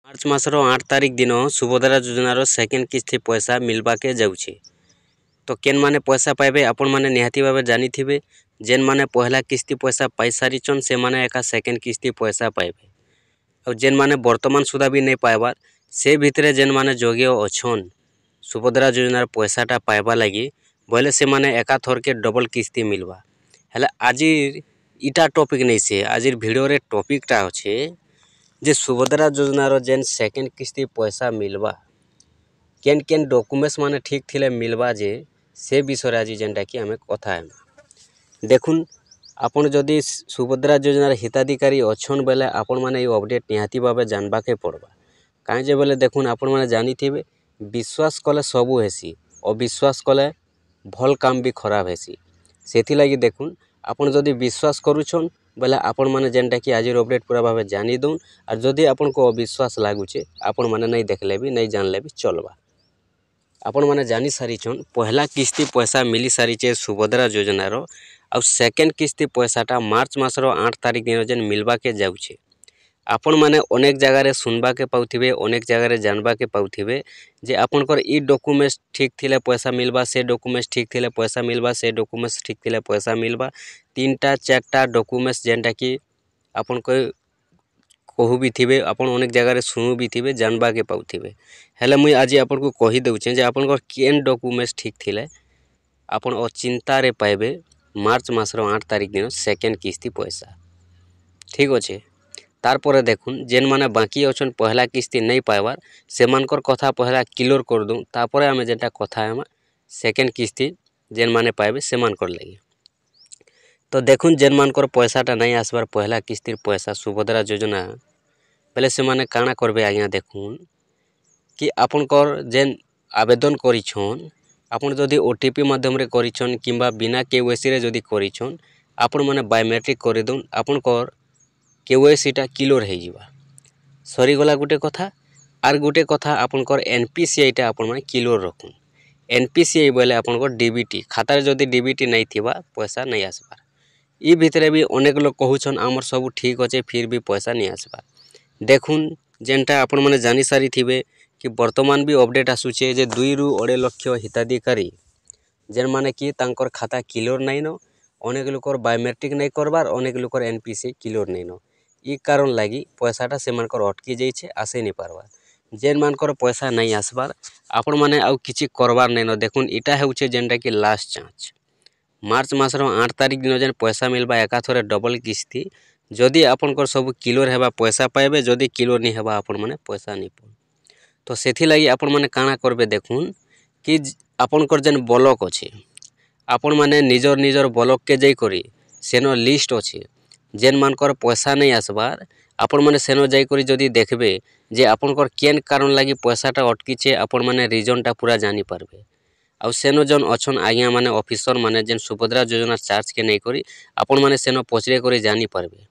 मार्च मासर 8 तारिख दिन सुभद्रा योजनार सेकेंड किस्ती पैसा मिलवाके जाऊे। तो केन माने पैसा पाइबे आपण माने निहाती भावे जानी थिबे। जेन माने पहला किस्ती पैसा पाई सारिछन से माने एका सेकेंड किस्ती पैसा पाइबे। और जेन माने वर्तमान सुधा भी नहीं पाइबार से भितरे जेन माने जोग्य अछन सुभद्रा योजनार पैसाटा पाइबा लगी बोले से माने एका थर के डबल किस्ती मिलवा। हेले आजिर इटा टॉपिक नहीं से आजिर वीडियो रे टॉपिकटा अच्छे जे सुभद्रा योजनार जेन सेकेंड किस्ती पैसा मिलवा केन केन डॉक्यूमेंट्स माने ठीक थिले मिलवा जे से विषय आज जेनटा कि आमे कथा हेमा। देखुन आपण जदि सुभद्रा योजनार हिताधिकारी अछन बेले आपण माने ये अपडेट निहाती भावे जानबा के पड़बा। काहे जे बेले देखुन आपण माने जानी थिबे विश्वास कले सबु हेसी, अविश्वास कले भल काम भी खराब हेसी। सेथि लागि देखुन आपण जदि विश्वास करूछन बेले आपण माने जेनटा कि आज अपडेट पूरा भावे जानी दउन। और जदि आपण को अविश्वास लागुचे आपण माने नहीं देखले भी नहीं जानले भी चलबा। आपण माने जानी सारिछन पहला किस्ती पैसा मिली सारिचे सुभद्रा योजनार और सेकेंड किस्ती पैसाटा मार्च मासर 8 तारिख दिन जेन मिलवा के जाउछे। आपण माने अनेक जगह रे सुनबा के पाउथिबे, अनेक जगह रे जानबा के पाउथिबे जे आपनकर ई डॉक्यूमेंट्स ठीक थिले पैसा मिलबा, से डॉक्यूमेंट्स ठीक थिले पैसा मिलबा, से डॉक्यूमेंट्स ठीक थिले पैसा मिलबा। 3टा 4टा डॉक्यूमेंट्स जेनटा कि आपण को कहू भी थिबे, आपण अनेक जगह रे सुनु भी थिबे, जानबा के पाउथिबे। हेले मुई आज आपण को कहि दउछे जे आपनकर केन डॉक्यूमेंट्स ठीक थिले आपण अचिंता रे पाइबे मार्च मासर 8 तारिख दिन सेकेंड किस्ती पैसा। ठीक अच्छे। तारपरे देखुन जेन माने बाकी अछन पहला किस्ती नहीं पाइबार सेमानकर कथा पहला क्लियर कर दूँ। तारपरे आमे जेटा कथा हेमा सेकेंड किस्ती जेन माने पाइबे सेमानकर लगी। तो देखुन जेन मानकर पैसाटा नहीं आसबार पहला किस्तीर पैसा सुभद्रा योजना बेले से माने काना करबे आज्ञा देखुन कि आपनकर जेन आवेदन करिछन आपण जदि ओटीपी माध्यम रे करिछन किंबा बिना केवाईसी रे जदि करिछन आपण माने बायोमेट्रिक कर दउन। आपनकर केवाईसीटा क्लियर हो जिबा सरी गला गुटे कथा। आर गुटे कथा आपनकर एनपीसीआईटा आपण माने क्लियर रखुन। एनपीसीआई बोले आपनकर डीबीटी खाता जदि डीबीटी नहीं थिबा पैसा नहीं आसबार। ई भितरे भी अनेक लोग कहूछन आमर सब ठीक अच्छे फिर भी पैसा नहीं आसबार। देखुन जेनटा आपण माने जानी सारी थिबे कि वर्तमान भी अपडेट आसुचे जे 2 रु 2.5 लाख हिताधिकारी जेन माने कि तांकर खाता क्लियर नहीं न, अनेक लोकर बायोमेट्रिक नहीं करबार, अनेक लोकर एनपीसी क्लियर नहीं न। ई कारण लगी पैसाटा से मानकर अटकी जाइछे, आसे नहीं पारबार। जेन मानकर पैसा नहीं आसबार आपण माने आउ किछि करबार नहीं न। देखुन इटा हेउछे जेनटा कि लास्ट चांस मार्च मासर 8 तारिख दिन जेन पैसा मिलबा एका थरे डबल किस्ती जदि आपनकर सब क्लियर हेबा पैसा पाइबे, जदि क्लियर नहीं हेबा आपण माने पैसा नहीं पाए। तो सेथि लागि आपण माने काना करबे देखुन कि आपनकर जेन ब्लॉक अच्छे आपण माने निजर निजर ब्लॉक के जाई करी सेनो लिस्ट अच्छे जेन मानकर पैसा नहीं आसबार आपण माने सेनो जाई करी जदि देखबे जे आपनकर केन कारण लागि पैसाटा अटकीचे आपण माने रीजनटा पूरा जानी पारबे। आउ सेनो जन अछन आज्ञा माने ऑफिसर माने जेन सुभद्रा योजना चार्ज के नहीं करी आपण माने सेनो पचरे करी जानी पारबे।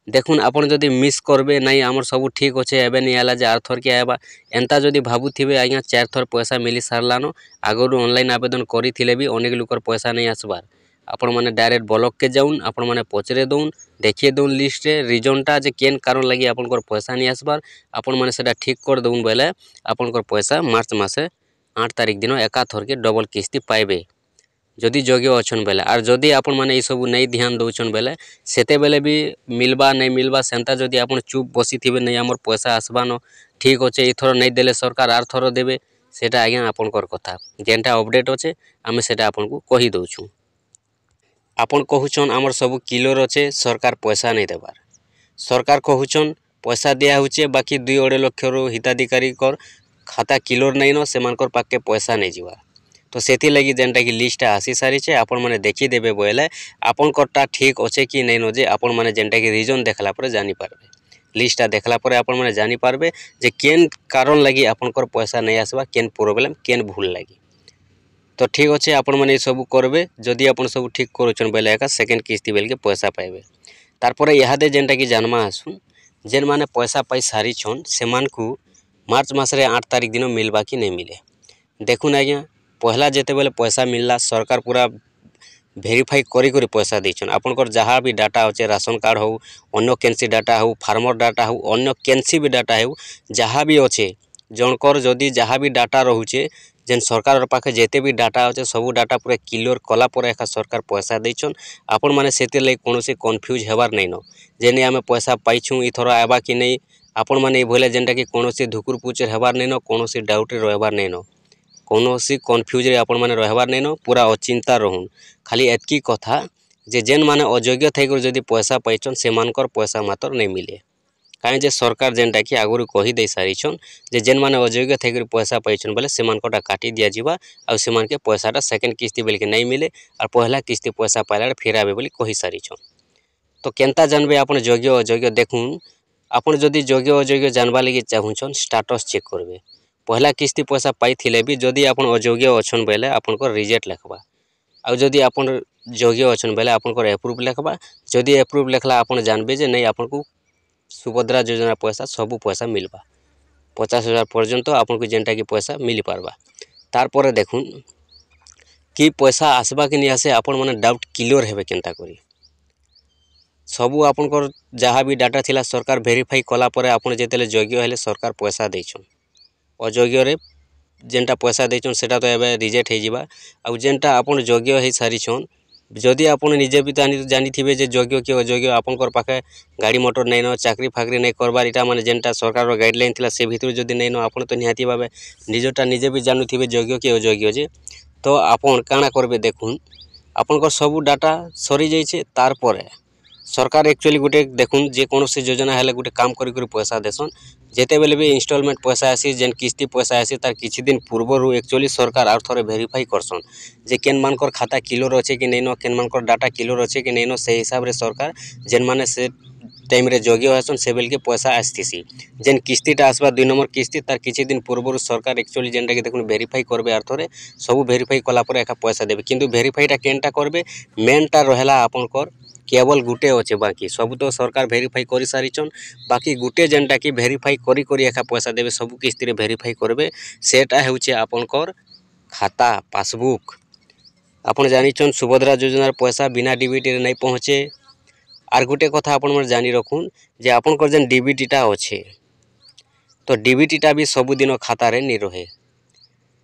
देखुन आपण जदि मिस करबे नहीं आमर सब ठीक अच्छे एबे नहीं आला जे 8 थर के आएबा एंता जदि भाबुथिबे आज्ञा 4 थर पैसा मिली सारलानो आगरु ऑनलाइन आवेदन करिथिले भी अनेक लोकर पैसा नहीं आसबार। आपण माने डायरेक्ट ब्लॉक के जाउन आपण माने पचरे दउन देखिए दउन लिस्ट रे रीजनटा जे केन कारण लागि आपनकर पैसा नहीं आसबार आपण माने सेटा ठीक कर दउन बेले आपनकर पैसा मार्च मासे 8 तारिख दिन एका थर के डबल किस्ती पाइबे जदि जोग्य अछन बेले। आर जदि आपण माने ई सब नहीं ध्यान दउछन बेले सेते बेले भी मिलबा नहीं मिलबा सेंता जदि आपण चुप बसी थिबे नहीं हमर पैसा आसबा न ठीक अच्छे ई थर नहीं देले सरकार आर थर देबे सेटा आज्ञा आपनकर कथा जेनटा अपडेट अच्छे आमे सेटा आपन को कहि दउछु। आपण कहूछन आमर सब क्लियर अच्छे सरकार पैसा नहीं देबार। सरकार कहूछन पैसा दिया होचे बाकी 2.5 लाख रो हिताधिकारी कर खाता क्लियर नहीं न सेमानकर पाके पैसा नहीं जिवा। तो सेथि लगी जेनटा कि लिस्ट आसी सारी छे आपण माने देखि देबे बोले आपनकरटा ठीक अच्छे कि नहीं न जे आपण माने जेनटा कि रीजन देखला पर जानी पारबे। लिस्टा देखला पर आपण माने जानी पारबे जे केन कारण लगी आपनकर पैसा नहीं आसबा, केन प्रॉब्लम केन भूल लगी। तो ठीक अच्छे आपण माने सब करबे जदि आपण सब ठीक करूछन बेले एका सेकेंड किस्ती बेल के पैसा पाइबे। तारपरे इहादे जेनटा कि जानमा आसुन जेन माने पैसा पाई सारी छन सेमान को मार्च मासरे 8 तारिख दिन मिलबा कि नहीं मिले। देखुन आज्ञा पहला जेते बेले पैसा मिलला सरकार पूरा भेरीफाई करी पैसा देछन आपनकर जहाँ भी डाटा अच्छे राशन कार्ड हो अन्य केनसी डाटा हो फार्मर डाटा हो अन्य केनसी भी डाटा हो जहाँ भी अच्छे जनकर जदि जहाँ भी डाटा रोचे जेन सरकार पाखे जेते भी डाटा अच्छे सब डाटा पूरा क्लियर कला पर एका सरकार पैसा देछन आपण माने सेते लई कोनोसी कन्फ्यूज हेबार नहीं न जेने आमे पैसा पाइछु इथर आबा कि नहीं आपण माने भले जेनटा कि कोनोसी धुकुर पुचर हेबार नहीं न कोनोसी डाउट रहबार नहीं न कोनोसी कन्फ्यूज रे आपण माने रहबार नहीं न पूरा अचिंता रहून खाली एतकी कथा जे जेन माने अयोग्य थैकर जदि पैसा पाइछन सेमानकर पैसा मात्र नहीं मिले कहीं जे सरकार जेनटा कि आगुरी कही दे सारिछन जे जेन माने अयोग्य थैकर पैसा पाइछन बोले सेमानकटा काटी दिया जिबा आ सेमान के पैसाटा सेकेंड किस्ती बेल के नहीं मिले और पहला किस्ती पैसा पाइला फिर आबे बोली कही सारिछन तो केनता जानबे आपण योग्य अयोग्य देखुन आपण जदि योग्य अयोग्य जानबा लगी चाहुछन स्टेटस चेक करबे पहला किस्ती पैसा पाइथिले भी जदि आपण अयोग्य अछन बेले आपनकर रिजेक्ट लिखबा आ जदि आपण योग्य अछन बेले आपनकर अप्रूव लिखबा जदि अप्रूव लिखला आपण जानबे जे नहीं आपनको सुभद्रा योजना पैसा सबू पैसा मिलबा 50,000 पर्यंत आपको जेनटा कि पैसा मिल पारबा तार पर देखुन कि पैसा आसबा कि नहीं आसे आपण माने डाउट क्लियर हेबे केनता करी सबू आपनकर जहाँ भी डाटा थिला सरकार वेरीफाई कला परे आपण जेतेले योग्य हेले सरकार पैसा देछन अयोग्य रे जेनटा पैसा देछन सेटा तो एबे रिजेक्ट हे जिबा आ जेनटा आपण योग्य हे सारिछन जदि आपण निजे भी जानी थिबे जे योग्य कि अयोग्य आपनकर पाखे गाड़ी मोटर नहीं न चाकरी फाकरी नहीं करबार इटा माने जेनटा सरकार रो गाइडलाइन थिला से भितर जदि नहीं न आपण तो निहाती भाबे निजटा निजे भी जानू थिबे योग्य कि अयोग्य जे तो आपण काना करबे देखुन आपनकर सबू डाटा सरी जाइछे तार परे सरकार एक्चुअली गोटे देखुन जे कोनोसी योजना हेले गोटे काम करी करी पैसा देसन जेते बेले भी इंस्टॉलमेंट पैसा आसी जेन किस्ती पैसा आसी तार किछि दिन पूर्वरु एक्चुअली सरकार आर थरे वेरीफाई करसन जे केन मानकर खाता क्लियर अच्छे कि नहीं न केन मानकर डाटा क्लियर अच्छे कि नहीं न से हिसाब रे सरकार जेन माने से टाइम रे योग्य हसन से बेल के पैसा आस्थिसी जेन किस्तीटा आसबा 2 नंबर किस्ती तार किछि दिन पूर्वरु सरकार एक्चुअली जेनटा कि देखुन वेरीफाई करबे आर थरे सब वेरीफाई कला पर एका पैसा देबे किंतु वेरीफाईटा केनटा करबे मेनटा रहेला आपनकर केवल गुटे अच्छे बाकी सब तो सरकार वेरीफाई कर सारिछन बाकी गुटे जेनटा कि वेरीफाई करी करी एका पैसा देबे सब किस्ती रे वेरीफाई करबे सेटा हेउचे आपनकर खाता पासबुक आपण जानिछन सुभद्रा योजनार पैसा बिना डीबीटी रे नहीं पहुँचे आर गुटे कथा आपण मन जानी रखुन जे आपनकर जेन डीबीटीटा अच्छे तो डीबीटीटा भी सबुदिन खाता रे नहीं रहे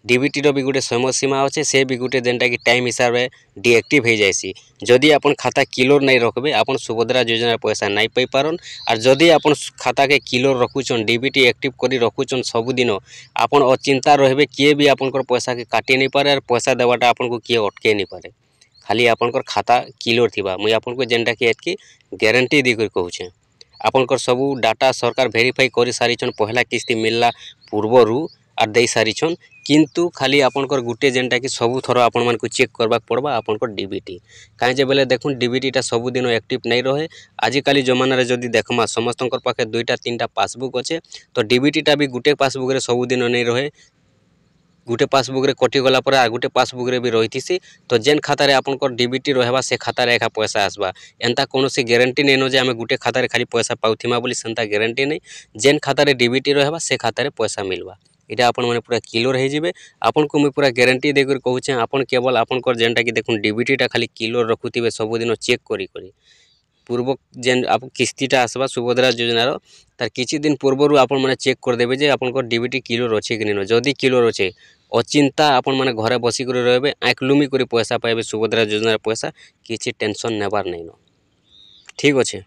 डीबीटी रो भी गोटे समय सीमा अच्छे से भी गोटे जेनटा कि टाइम हिसाब से डिएक्टिव हो जाएसी जदि अपन खाता क्लियर नहीं रखबे अपन सुभद्रा योजना पैसा नहीं पाई पारन और जदि अपन खाता के क्लियर रखुचन डीबीटी एक्टिव करी रखुचन सबुदिन अपन अचिंता रहबे किए भी आपनकर पैसा के काटी नहीं पारे और पैसा देवाटा आपन को किए अटके नहीं पारे खाली आपनकर खाता क्लियर थिबा मुई आपन को जेनटा कि एतकी गारंटी दी कर कहूछे आपनकर सबू डाटा सरकार वेरीफाई कर सारिछन पहला किस्ती मिलला पूर्वरु आर दे सारिछन किंतु खाली आपनकर गुटे जेनटा कि सबू थर आपण मान को चेक करबा पड़बा आपनकर डीबीटी काहे जे बेले देखुन डीबीटीटा सबू दिन एक्टिव नहीं रहे आजिकाली जमाना रे जदि देखमा समस्तनकर पाखे 2टा 3टा पासबुक अच्छे तो डीबीटीटा भी गुटे पासबुक रे सबू दिन नहीं रहे गुटे पासबुक रे कटि गला पर आ गुटे पासबुक रे भी रहिथिसी तो जेन खाता रे आपनकर डीबीटी रहबा से खाता रे एका पैसा आसबा एंता कोनोसी गारंटी नहीं न जे आमे गुटे खाता रे खाली पैसा पाउथिमा बोली सेंता गारंटी नहीं जेन खाता रे डीबीटी रहबा से खाता रे पैसा मिलबा इटा आपण माने पूरा क्लियर हो जिबे आपन को मैं पूरा गारंटी देकर कहूछे आपन केवल आपनकर जेनटा कि देखुन डीबीटीटा खाली क्लियर रखुथिबे सबुदिन चेक करी करी पूर्व जेन आप किस्तीटा आसबा सुभद्रा योजनार तार किछि दिन पूर्वरु आपण माने चेक कर देबे जे आपनकर डीबीटी क्लियर अच्छे कि नहीं जदि क्लियर अच्छे अचिंता आपण माने घरे बसी कर रहबे आंखलुमी कर पैसा पाइबे सुभद्रा योजनार पैसा किछि टेंशन नेबार नहीं न ठीक अच्छे।